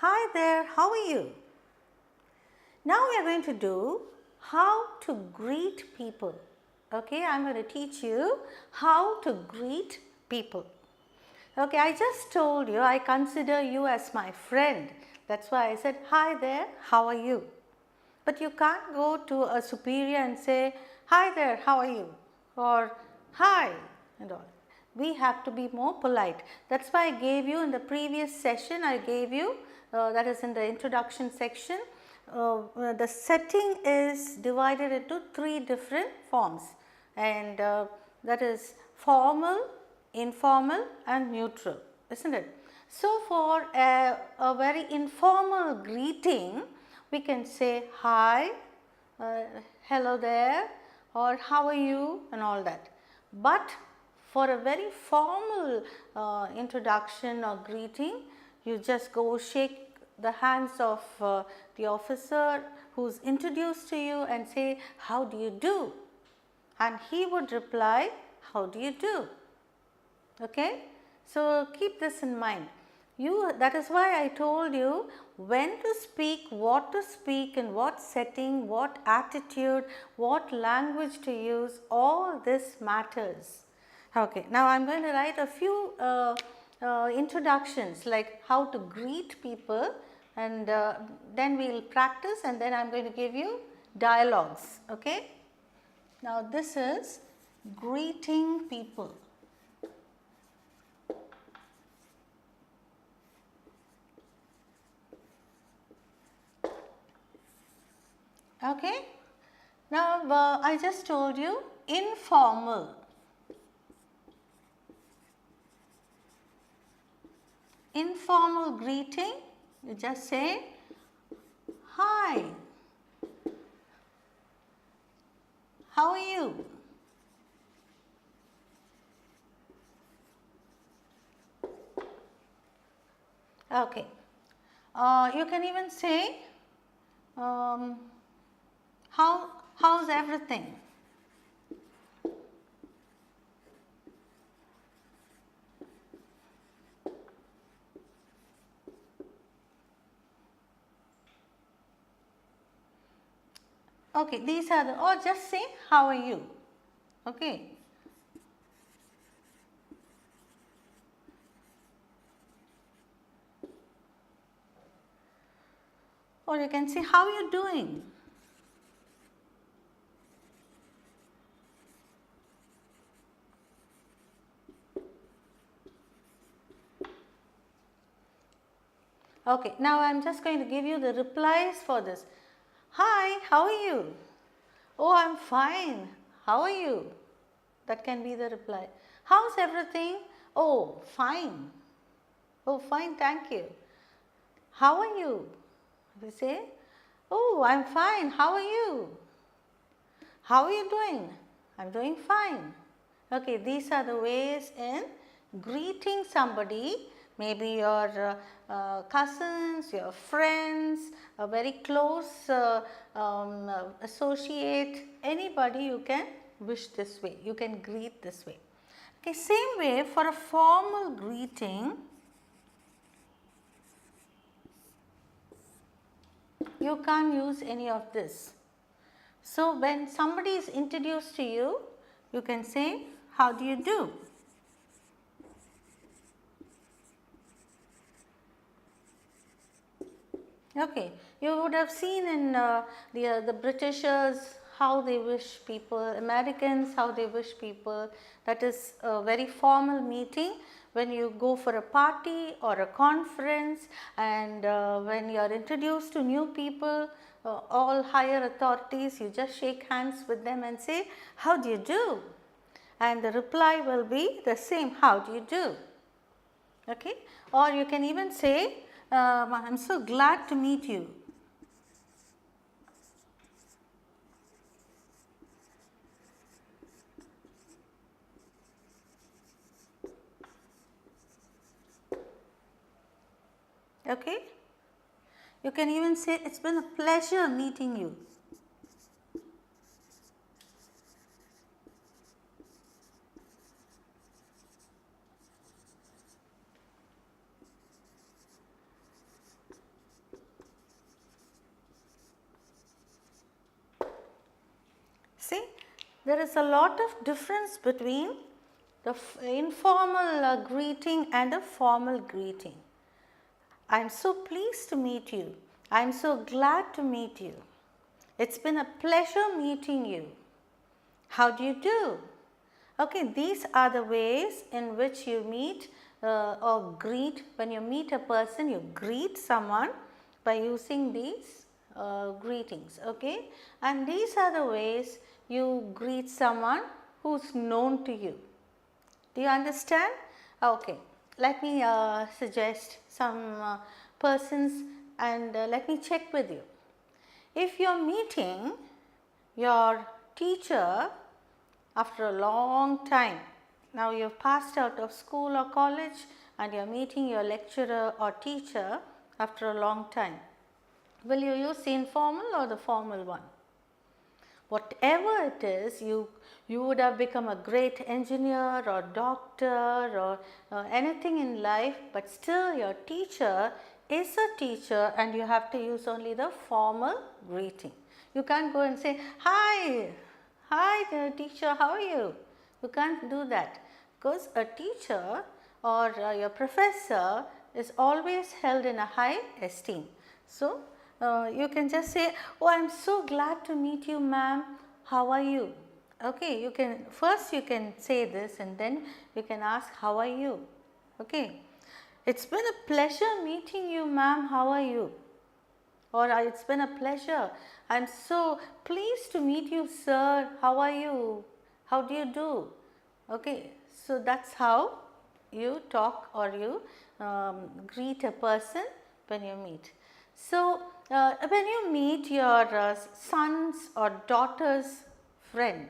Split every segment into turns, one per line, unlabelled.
Hi there, how are you? Now we are going to do how to greet people. Okay, I am going to teach you how to greet people. Okay, I just told you I consider you as my friend. That's why I said, hi there, how are you? But you can't go to a superior and say, hi there, how are you? Or hi and all. We have to be more polite. That's why I gave you in the previous session, I gave you, that is in the introduction section, the setting is divided into 3 different forms, and that is formal, informal and neutral, isn't it? So, for a very informal greeting, we can say hi, hello there, or how are you and all that. But for a very formal introduction or greeting, you just go shake the hands of the officer who is introduced to you and say, how do you do? And he would reply, how do you do? Okay? So, keep this in mind. That is why I told you when to speak, what to speak, in what setting, what attitude, what language to use, all this matters. Okay, now I am going to write a few introductions like how to greet people, and then we will practice, and then I am going to give you dialogues. Okay? Now this is greeting people. Okay. Now I just told you informal. Informal greeting, you just say hi, how are you? Okay. You can even say how's everything? Okay, these are the, or just say how are you? Okay. Or you can say how are you doing? Okay, now I am just going to give you the replies for this. Hi, how are you? Oh, I am fine. How are you? That can be the reply. How's everything? Oh, fine. Oh, fine, thank you. How are you? We say, oh, I'm fine. How are you? How are you doing? I'm doing fine. Okay, these are the ways in greeting somebody, maybe your cousins, your friends, a very close associate, anybody you can wish this way, you can greet this way. Okay, same way for a formal greeting, you can't use any of this. So, when somebody is introduced to you, you can say, how do you do? Okay, you would have seen in the Britishers how they wish people, Americans how they wish people. That is a very formal meeting when you go for a party or a conference, and when you are introduced to new people, all higher authorities, you just shake hands with them and say, how do you do? And the reply will be the same, how do you do? Okay, or you can even say, I am so glad to meet you. Okay, you can even say, it's been a pleasure meeting you. there is a lot of difference between the informal greeting and a formal greeting. I am so pleased to meet you. I am so glad to meet you. It's been a pleasure meeting you. How do you do? Okay, these are the ways in which you meet or greet. When you meet a person, you greet someone by using these greetings. Okay, and these are the ways you greet someone who's known to you. Do you understand? Okay, let me suggest some persons and let me check with you. If you are meeting your teacher after a long time, now you have passed out of school or college and you are meeting your lecturer or teacher after a long time, will you use the informal or the formal one? Whatever it is, you would have become a great engineer or doctor or anything in life, but still your teacher is a teacher and you have to use only the formal greeting. You can't go and say, hi teacher, how are you? You can't do that, because a teacher or your professor is always held in a high esteem. So, you can just say, oh, I am so glad to meet you, ma'am, how are you? Okay, you can say this and then you can ask, how are you? Okay, it's been a pleasure meeting you, ma'am, how are you? Or it's been a pleasure, I am so pleased to meet you, sir, how are you? How do you do? Okay, so that's how you talk or you greet a person when you meet. So, when you meet your son's or daughter's friend,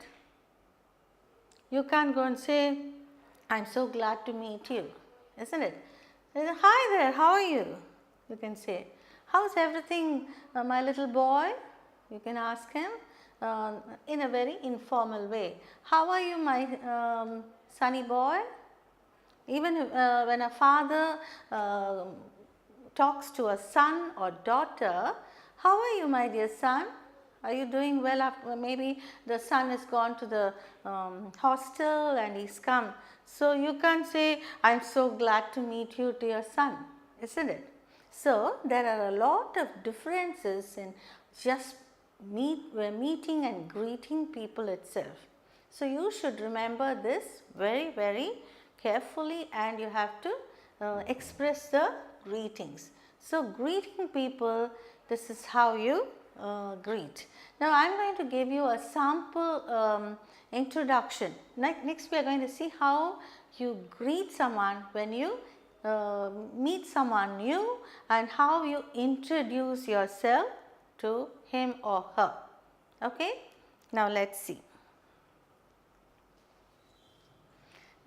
you can't go and say, I am so glad to meet you, isn't it? Hi there, how are you? You can say, how's everything, my little boy? You can ask him in a very informal way. How are you, my sonny boy? Even when a father talks to a son or daughter, how are you, my dear son? Are you doing well? After maybe the son has gone to the hostel and he's come. So, you can't say, I am so glad to meet you, dear son, isn't it? So, there are a lot of differences in just meeting and greeting people itself. So, you should remember this very, very carefully and you have to express the greetings. So, greeting people, this is how you greet. Now, I am going to give you a sample introduction. Next, we are going to see how you greet someone when you meet someone new and how you introduce yourself to him or her. Okay? Now, let us see.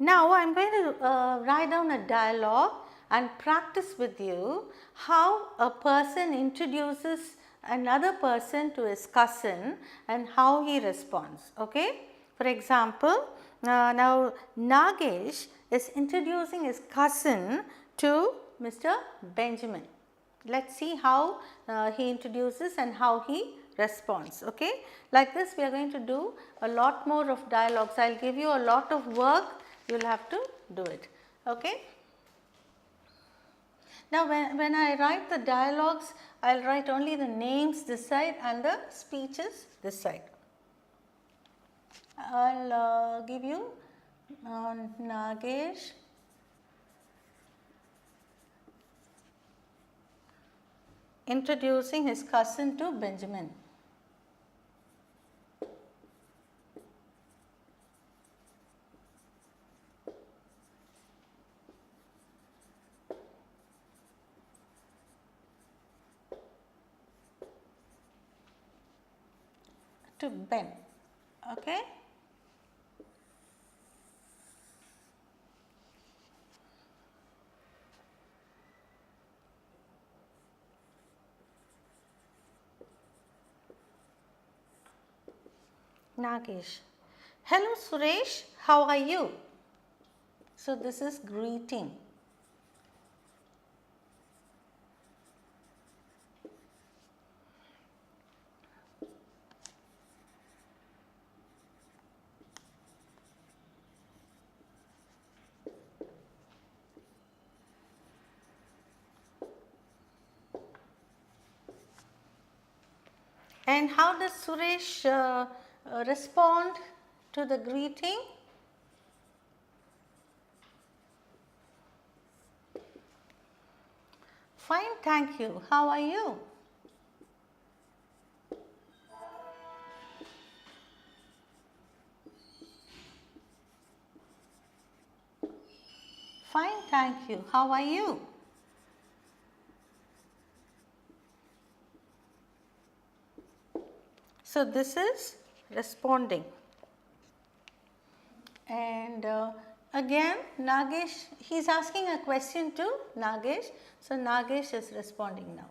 Now, I am going to write down a dialogue and practice with you how a person introduces another person to his cousin and how he responds. Okay? For example, now Nagesh is introducing his cousin to Mr. Benjamin. Let us see how he introduces and how he responds. Okay? Like this, we are going to do a lot more of dialogues. I will give you a lot of work, you will have to do it. Okay? Now, when I write the dialogues, I will write only the names this side and the speeches this side. I will give you Nagesh introducing his cousin to Benjamin. To Ben. Okay? Nagesh. Hello Suresh, how are you? So, this is greeting. Then how does Suresh respond to the greeting? Fine, thank you. How are you? Fine, thank you. How are you? So this is responding. And again Nagesh, he is asking a question to Nagesh. So Nagesh is responding now.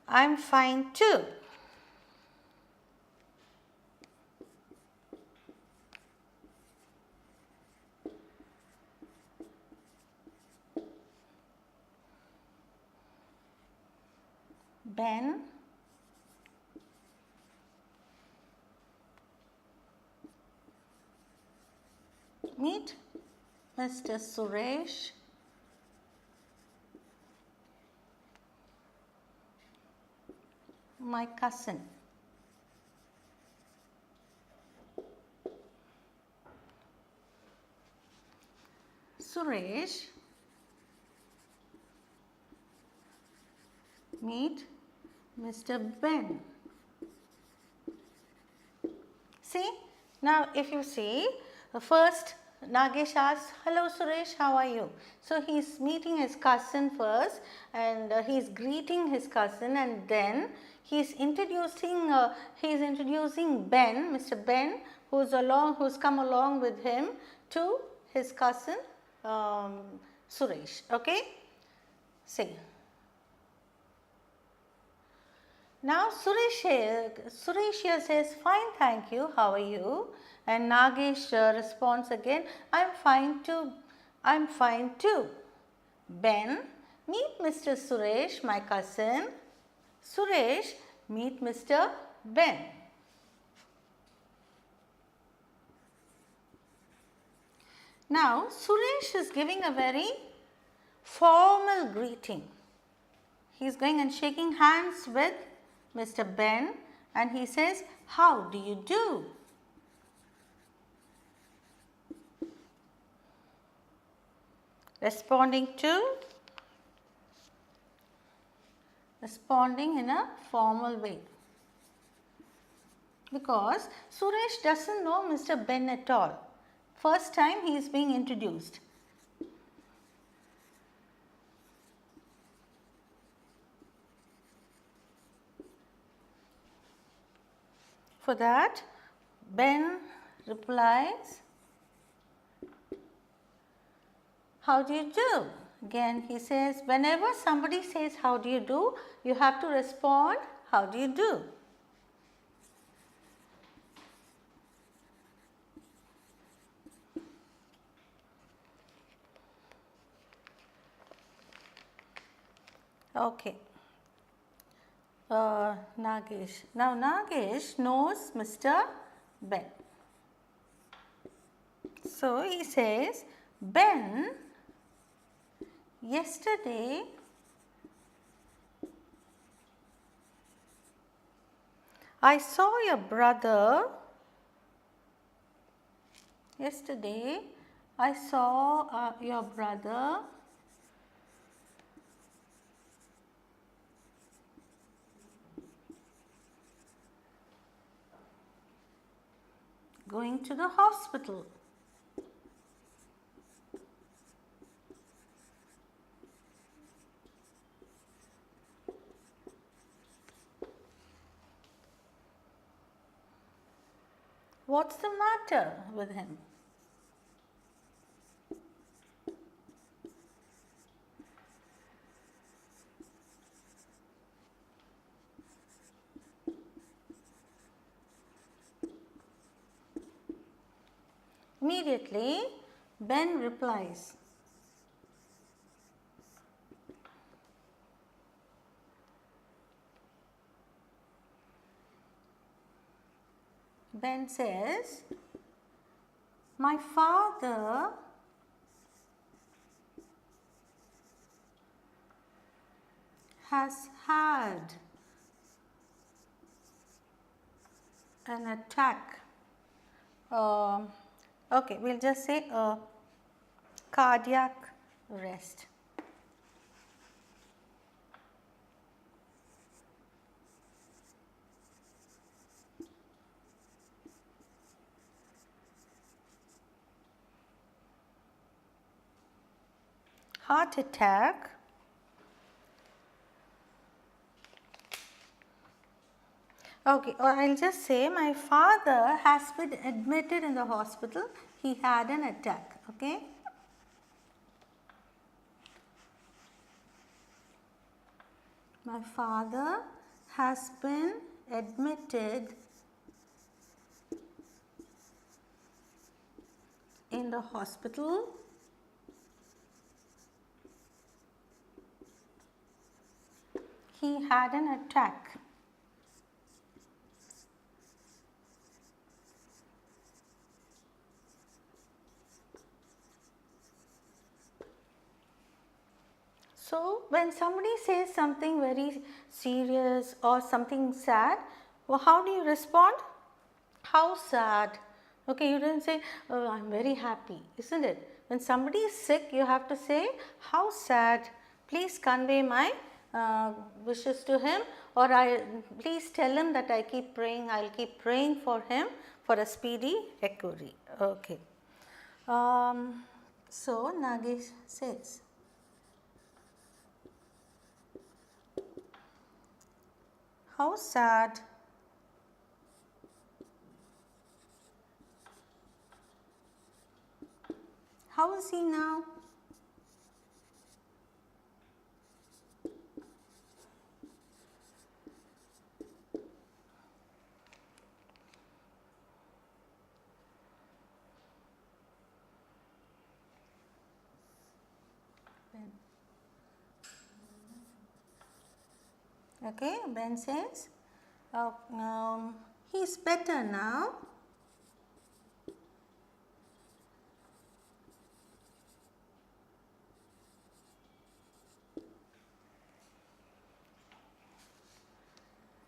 I am fine too. Ben, meet Mr. Suresh, my cousin. Suresh, meet Mr. Ben. See, now if you see, first Nagesh asks, hello Suresh, how are you? So he is meeting his cousin first, and he is greeting his cousin, and then he is introducing Ben, Mr. Ben, who's come along with him to his cousin Suresh. Okay, see. Now Suresh here says, fine, thank you, how are you? And Nagesh responds again, I am fine too. Ben, meet Mr. Suresh, my cousin. Suresh, meet Mr. Ben. Now Suresh is giving a very formal greeting. He is going and shaking hands with Mr. Ben, and he says, how do you do? Responding in a formal way, because Suresh doesn't know Mr. Ben at all. First time he is being introduced. For that, Ben replies, how do you do? Again he says, whenever somebody says how do you do, you have to respond, how do you do? Okay. Nagesh. Now Nagesh knows Mr. Ben. So he says, Ben, yesterday I saw your brother. Yesterday I saw your brother going to the hospital. What's the matter with him? Immediately, Ben replies, Ben says, my father has had an attack. Okay, we'll just say cardiac arrest. Heart attack. Okay, or I'll just say my father has been admitted in the hospital. He had an attack. Okay. My father has been admitted in the hospital. He had an attack. So, when somebody says something very serious or something sad, well, how do you respond? How sad. Okay, you didn't say, oh, I am very happy, isn't it? When somebody is sick, you have to say, how sad. Please convey my wishes to him, or please tell him that I keep praying, I will keep praying for him for a speedy recovery. Okay. So, Nagesh says, how sad. How is he now? Okay, Ben says, he's better now.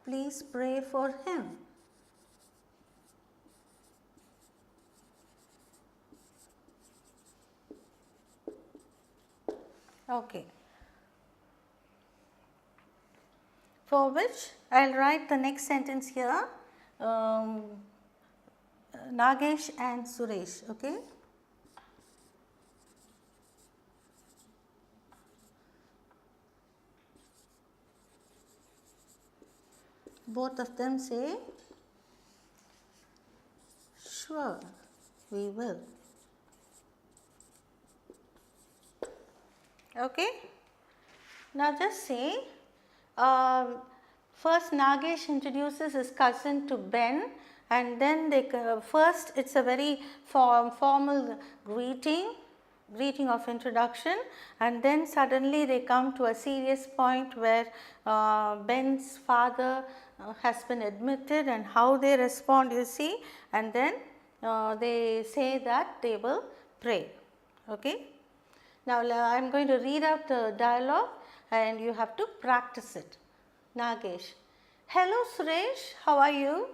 Please pray for him. Okay. For which I will write the next sentence here, Nagesh and Suresh. Okay. Both of them say, sure, we will. Okay. Now just say, first Nagesh introduces his cousin to Ben, and then they first it's a very formal greeting of introduction, and then suddenly they come to a serious point where Ben's father has been admitted, and how they respond, you see, and then they say that they will pray. Okay. Now I am going to read out the dialogue and you have to practice it. Nagesh: hello Suresh, how are you?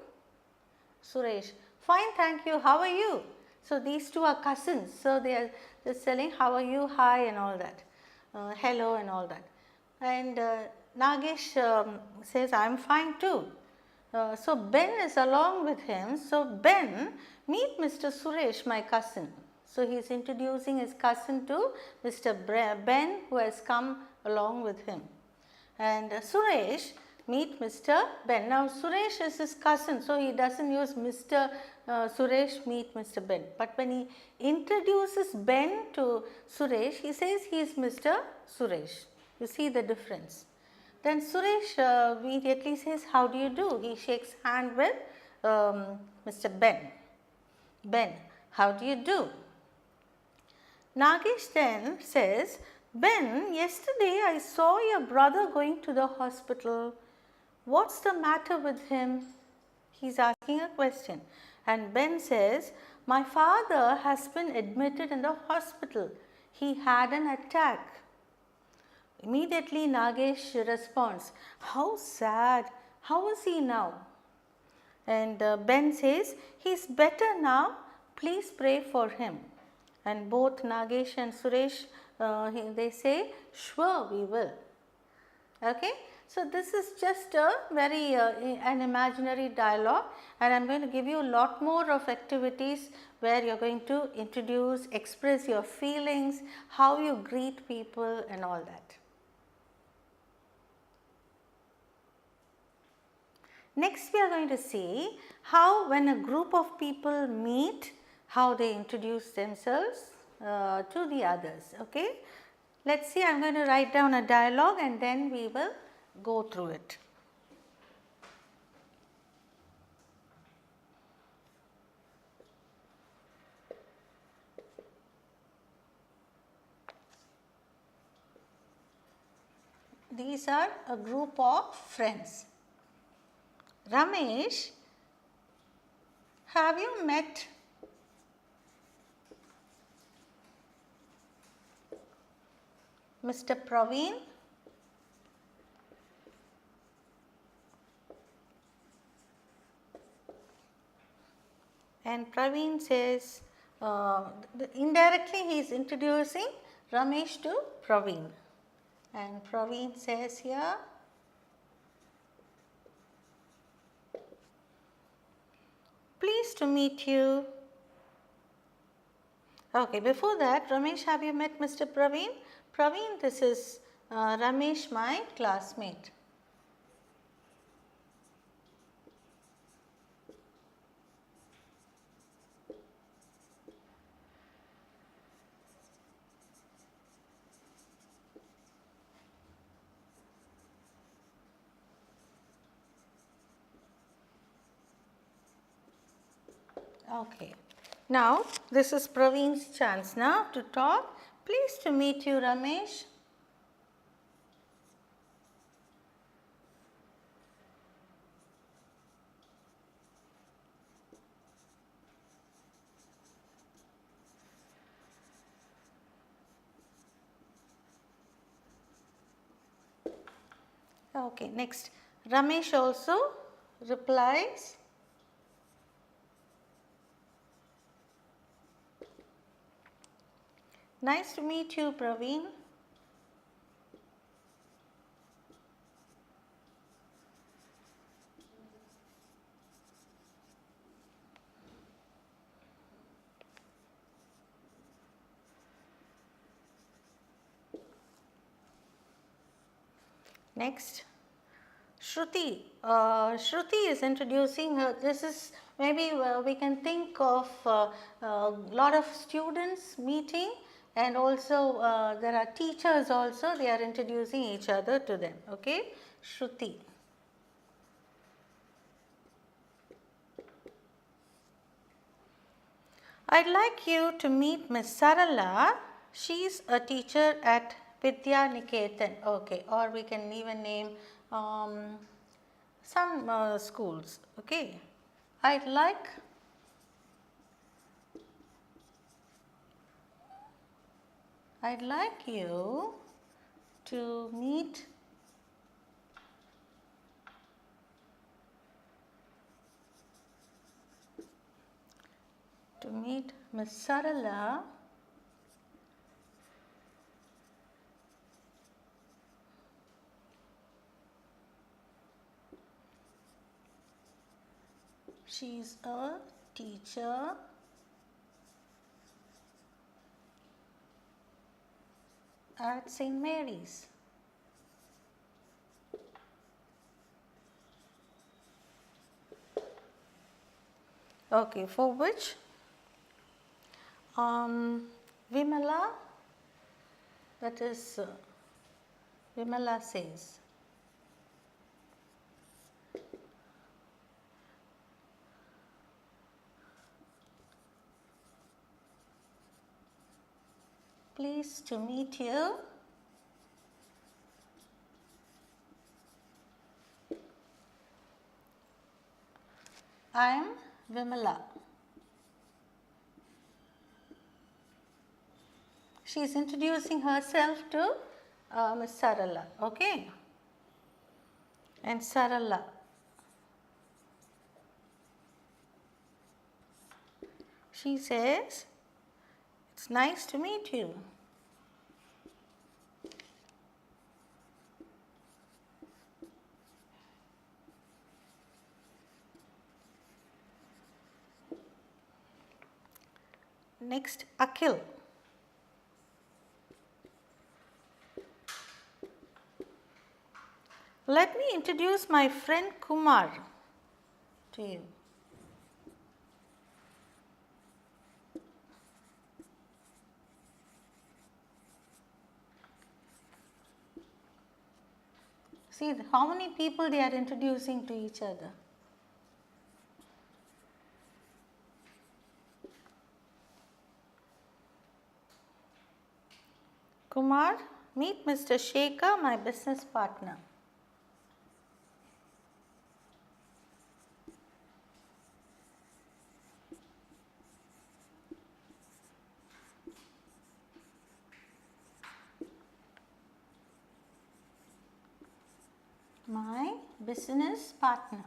Suresh: fine, thank you, how are you? So these two are cousins, so they are just telling how are you, hi and all that, hello and all that. And Nagesh says, I am fine too. So Ben is along with him. So Ben, meet Mr. Suresh, my cousin. So he is introducing his cousin to Mr. Ben, who has come along with him. And Suresh, meet Mr. Ben. Now Suresh is his cousin, so he doesn't use Mr. Suresh, meet Mr. Ben. But when he introduces Ben to Suresh, he says he is Mr. Suresh. You see the difference. Then Suresh immediately says, how do you do? He shakes hand with Mr. Ben. Ben, how do you do? Nagesh then says, Ben, yesterday I saw your brother going to the hospital. What's the matter with him? He's asking a question. And Ben says, my father has been admitted in the hospital. He had an attack. Immediately Nagesh responds, how sad, how is he now? And Ben says, he's better now, please pray for him. And both Nagesh and Suresh, they say, sure we will. Okay. So, this is just a very an imaginary dialogue, and I am going to give you a lot more of activities where you are going to introduce, express your feelings, how you greet people and all that. Next, we are going to see how when a group of people meet, how they introduce themselves to the others. Okay. Let us see, I am going to write down a dialogue and then we will go through it. These are a group of friends. Ramesh, have you met Mr. Praveen? And Praveen says, indirectly he is introducing Ramesh to Praveen. And Praveen says here, pleased to meet you. Okay, before that, Ramesh, have you met Mr. Praveen? Praveen, this is Ramesh, my classmate. Okay. Now, this is Praveen's chance now to talk. Pleased to meet you, Ramesh. Okay, next. Ramesh also replies. Nice to meet you, Praveen. Next, Shruti. Shruti is introducing her. This is maybe we can think of a lot of students meeting, and also there are teachers also, they are introducing each other to them. Okay, Shruti. I'd like you to meet Miss Sarala. She's a teacher at Vidya Niketan. Okay, or we can even name some schools. Okay, I'd like you to meet Miss Sarala. She's a teacher at St. Mary's. Okay, for which Vimala, that is Vimala says, pleased to meet you. I am Vimala. She is introducing herself to Miss Sarala, okay? And Sarala. She says, it's nice to meet you. Next, Akhil. Let me introduce my friend Kumar to you. See how many people they are introducing to each other. Kumar, meet Mr. Shekhar, my business partner. My business partner.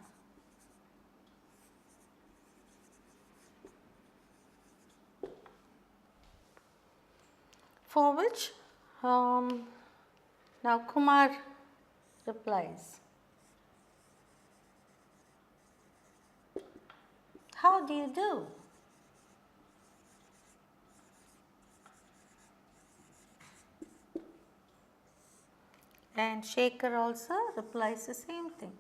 For which now Kumar replies. How do you do? And Shekhar also replies the same thing.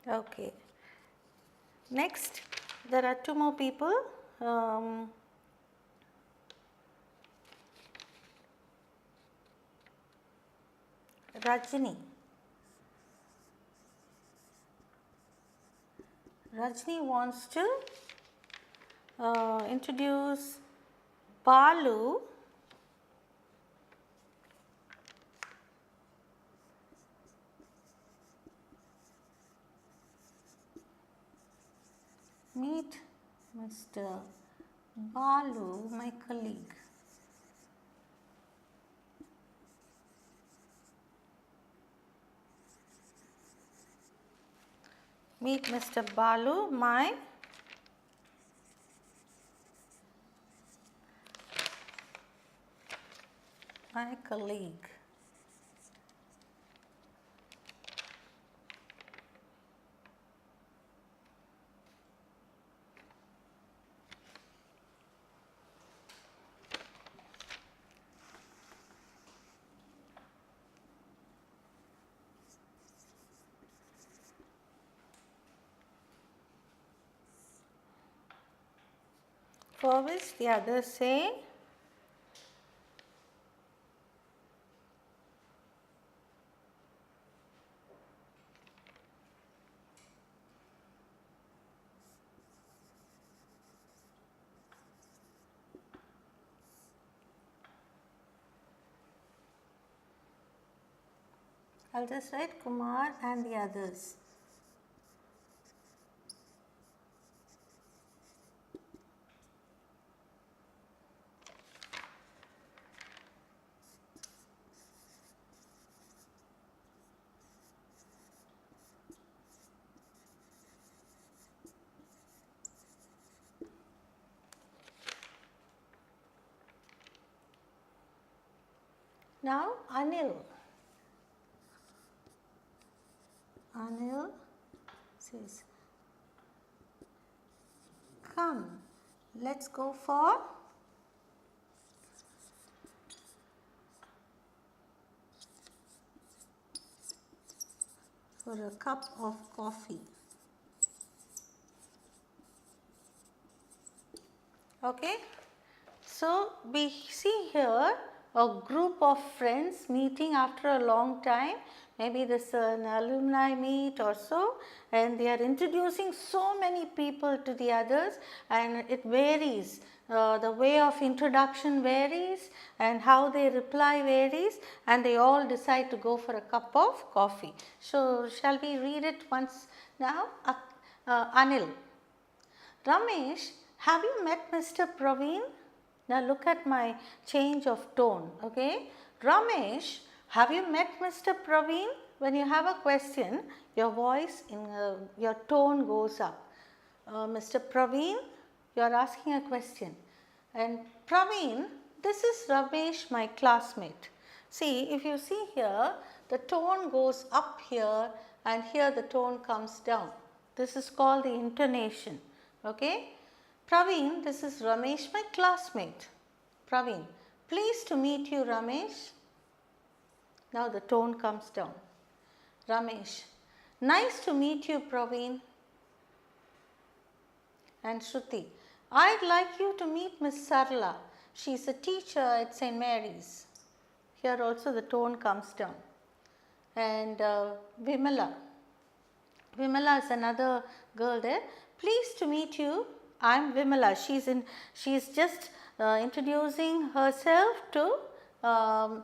Okay. Next, there are two more people. Rajni. Rajni wants to introduce Balu meet Mr. Balu, my colleague. Meet Mr. Balu, my colleague. For which the others say, I'll just write Kumar and the others. Now Anil. Anil says, come, let's go for a cup of coffee. Okay, so we see here a group of friends meeting after a long time, maybe this is an alumni meet or so, and they are introducing so many people to the others, and it varies. The way of introduction varies and how they reply varies, and they all decide to go for a cup of coffee. So, shall we read it once now? Anil. Ramesh, have you met Mr. Praveen? Now look at my change of tone, okay. Ramesh, have you met Mr. Praveen? When you have a question, your voice, your tone goes up. Mr. Praveen, you are asking a question. And Praveen, this is Ramesh, my classmate. See, if you see here, the tone goes up here and here the tone comes down. This is called the intonation, okay. Praveen, this is Ramesh, my classmate. Praveen, pleased to meet you, Ramesh. Now the tone comes down. Ramesh, nice to meet you, Praveen. And Shruti, I'd like you to meet Miss Sarla. She is a teacher at St. Mary's. Here also the tone comes down. And Vimala. Vimala is another girl there. Pleased to meet you. I'm Vimala. She's just introducing herself to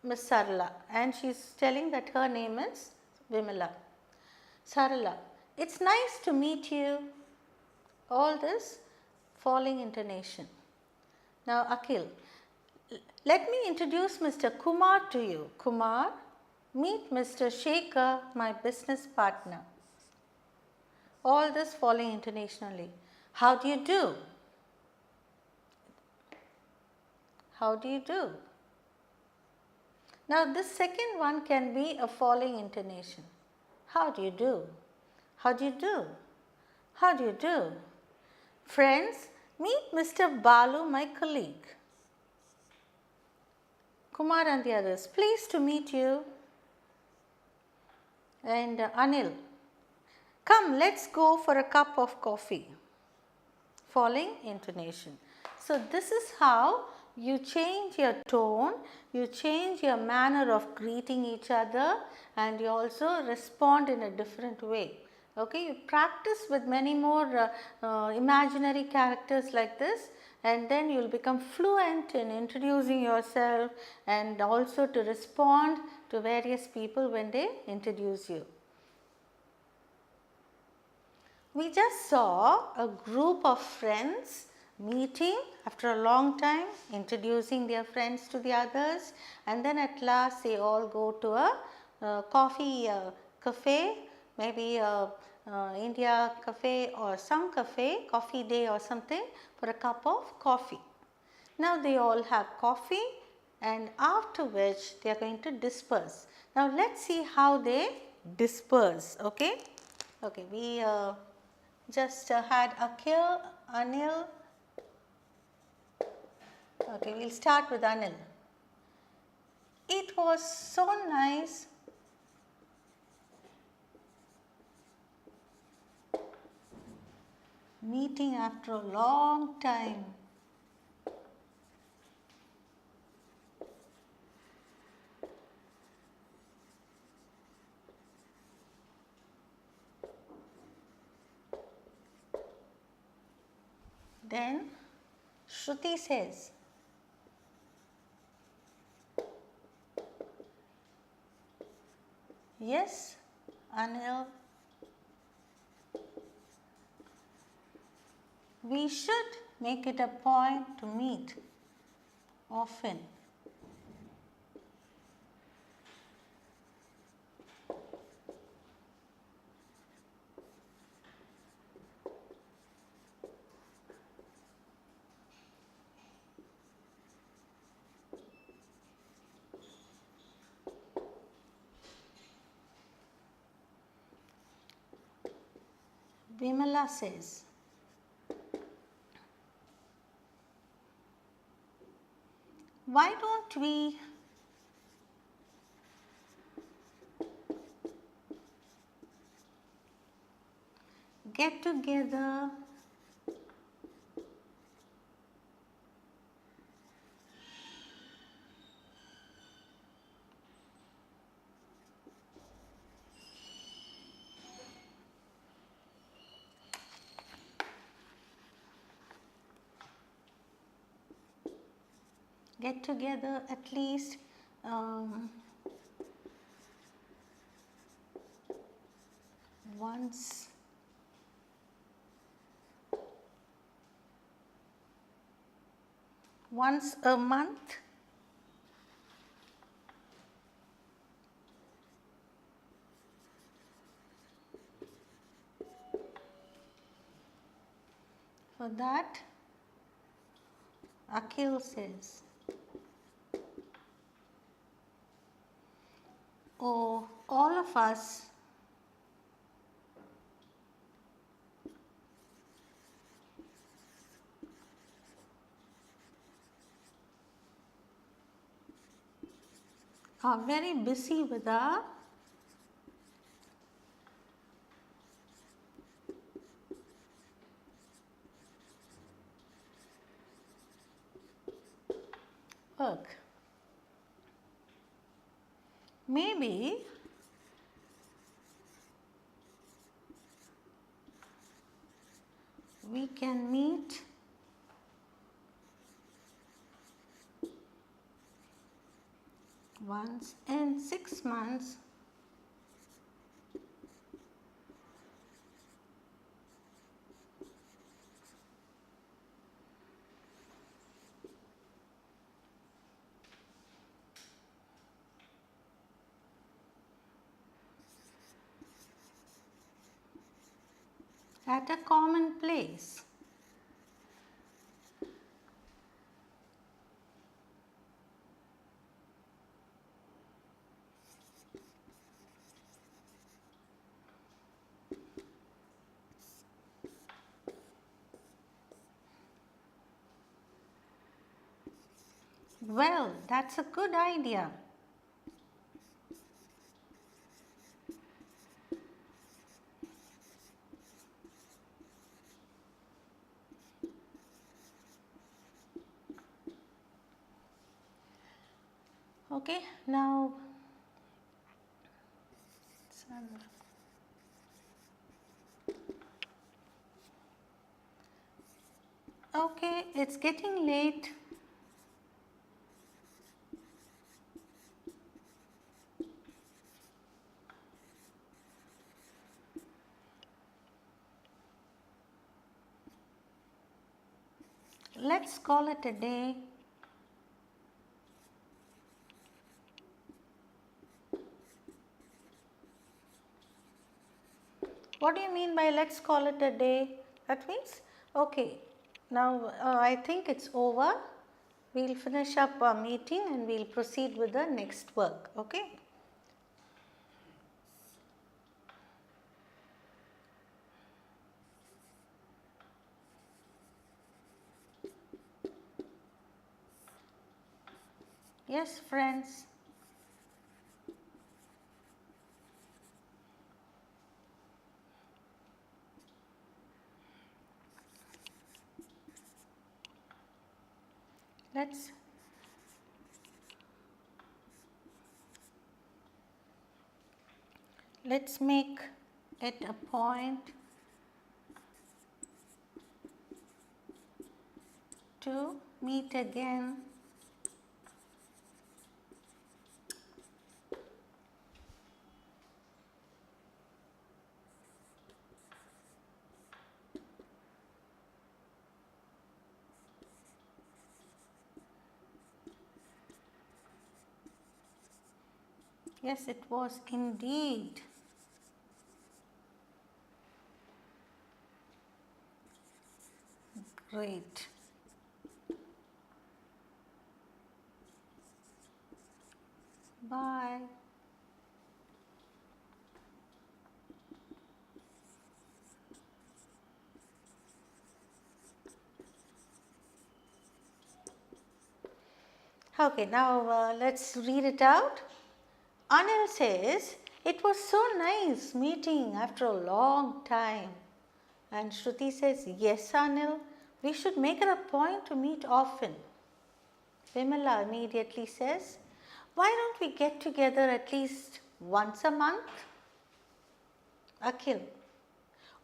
Miss Sarala, and she's telling that her name is Vimala. Sarala, it's nice to meet you. All this falling intonation. Now Akhil, let me introduce Mr. Kumar to you. Kumar, meet Mr. Shekhar, my business partner. All this falling intonationally. How do you do? How do you do? Now this second one can be a falling intonation. How do you do? How do you do? How do you do? Friends, meet Mr. Balu, my colleague. Kumar and the others, pleased to meet you. And Anil, come, let's go for a cup of coffee. Falling intonation. So this is how you change your tone, you change your manner of greeting each other, and you also respond in a different way. Okay, you practice with many more imaginary characters like this, and then you will become fluent in introducing yourself and also to respond to various people when they introduce you. We just saw a group of friends meeting after a long time, introducing their friends to the others, and then at last they all go to a coffee cafe, maybe India cafe or some cafe, coffee day or something, for a cup of coffee. Now they all have coffee, and after which they are going to disperse. Now let's see how they disperse. Okay, we just had Akhil, Anil. Okay, we will start with Anil. It was so nice meeting after a long time. Then Shruti says, yes, Anil, we should make it a point to meet often. Vimala says, why don't we get together get together at least once a month. For that, Akhil says, oh, all of us are very busy with our work. Maybe we can meet once in 6 months at a common place. Well, that's a good idea. Okay, now okay, it's getting late. Let's call it a day. What do you mean by let's call it a day? That means, okay, now I think it's over. We'll finish up our meeting and we'll proceed with the next work, okay? Yes, friends. Let's make it a point to meet again Yes, it was indeed. Great. Bye. Okay, now let's read it out. Anil says, it was so nice meeting after a long time. And Shruti says, yes, Anil, we should make it a point to meet often. Vimala immediately says, why don't we get together at least once a month? Akhil,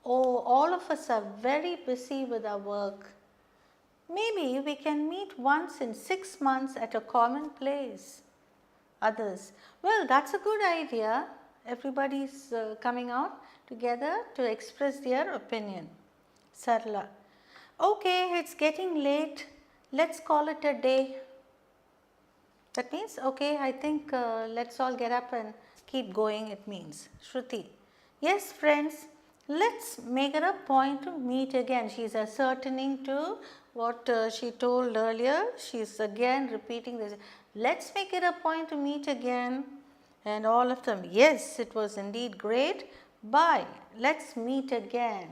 oh, all of us are very busy with our work. Maybe we can meet once in 6 months at a common place. Others, well, that's a good idea. Everybody's coming out together to express their opinion. Sarla, okay, it's getting late. Let's call it a day. That means, okay, I think let's all get up and keep going, it means. Shruti, yes, friends, let's make it a point to meet again. She is ascertaining to what she told earlier. She is again repeating this. Let's make it a point to meet again. And all of them, yes, it was indeed great. Bye. Let's meet again.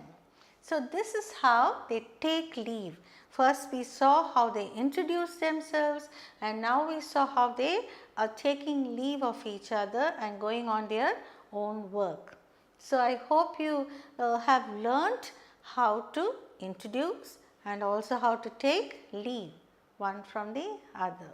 So, this is how they take leave. First we saw how they introduce themselves, and now we saw how they are taking leave of each other and going on their own work. So, I hope you have learnt how to introduce and also how to take leave one from the other.